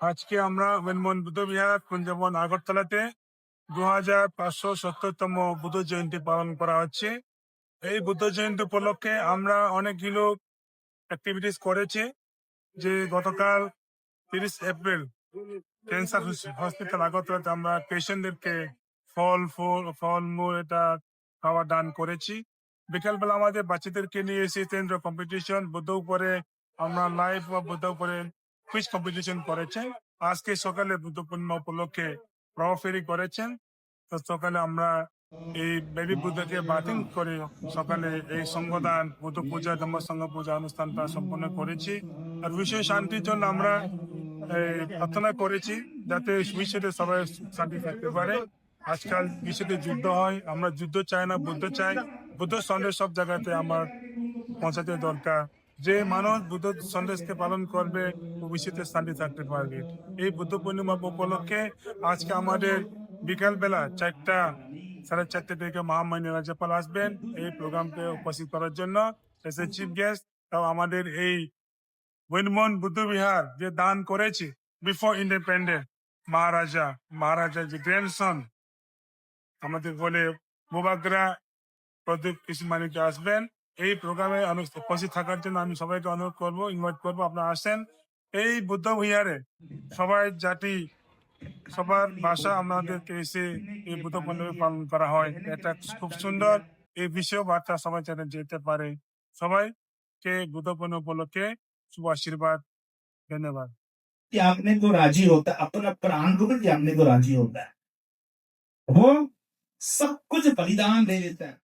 আজকে আমরা মনমোহন বুদ্ধবিহার কুঞ্জবন আগরতলাতে 2570তম বুদ্ধ জয়ন্তী পালন করা হচ্ছে। এই বুদ্ধ জয়ন্তী উপলক্ষে আমরা অনেকগুলো অ্যাক্টিভিটিস করেছি। যে গতকাল 30 এপ্রিল ক্যান্সার হসপিটাল আগরতলাতে আমরা পেশেন্টদেরকে ফলমূল এটা খাওয়া দান করেছি। বিকালবেলা আমাদের বাচ্চাদেরকে নিয়ে এসে কেন্দ্র কম্পিটিশন বুদ্ধ উপরে আমরা লাইভ বা বুদ্ধ উপরে কুইজ কম্পিটিশন করেছেন। আজকে সকালে বুদ্ধ পূর্ণিমা উপলক্ষে প্রভা ফেরি করেছেন। তো সকালে আমরা এই বেবি বুদ্ধকে বাতিল করে সকালে এই সংগদান বুদ্ধ পূজা ধর্ম সংঘ পূজা অনুষ্ঠানটা সম্পন্ন করেছি। আর বিশ্ব শান্তির জন্য আমরা প্রার্থনা করেছি যাতে বিশ্বেতে সবাই শান্তি থাকতে পারে। আজকাল বিশ্বেতে যুদ্ধ হয়, আমরা যুদ্ধ চাই না, বুদ্ধ চাই। বুদ্ধ সন্দেশ সব জায়গাতে আমার পৌঁছাতে দরকার। যে মানুষ বুদ্ধ সন্দেশকে পালন করবে ভবিষ্যতে শান্তি থাকতে পারবে। এই বুদ্ধ পূর্ণিমা উপলক্ষে আজকে আমাদের বিকাল বেলা 4:30 থেকে মহামান্য রাজ্যপাল আসবেন এই প্রোগ্রামকে উপস্থিত করার জন্য এসে চিফ গেস্ট। তাও আমাদের এই মনমোহন বুদ্ধবিহার যে দান করেছে বিফোর ইন্ডিপেন্ডেন্ট মহারাজা যে গ্র্যান্ডসন আমাদের বলে মুবাগরা প্রদীপ কৃষ্ণমানিকে আসবেন এই প্রোগ্রামে উপস্থিত থাকার জন্য। আমি সবাইকে অনুরোধ করবো, ইনভাইট করবো, আপনারা আসেন। এই বুদ্ধ বিহারে সবাই জাতি সবার ভাষা আমাদেরকে এসে এই বুদ্ধ পূর্ণিমা পালন করা হয়। এটা খুব সুন্দর। এই বিষয় বার্তা সবাই যাতে যেতে পারে। সবাইকে বুদ্ধ পূর্ণিমা উপলক্ষে শুভ আশীর্বাদ। ধন্যবাদ। कि आपने को राजी होता है, अपना प्राण को भी आपने को राजी होता है, वो सब कुछ बलिदान दे देता है।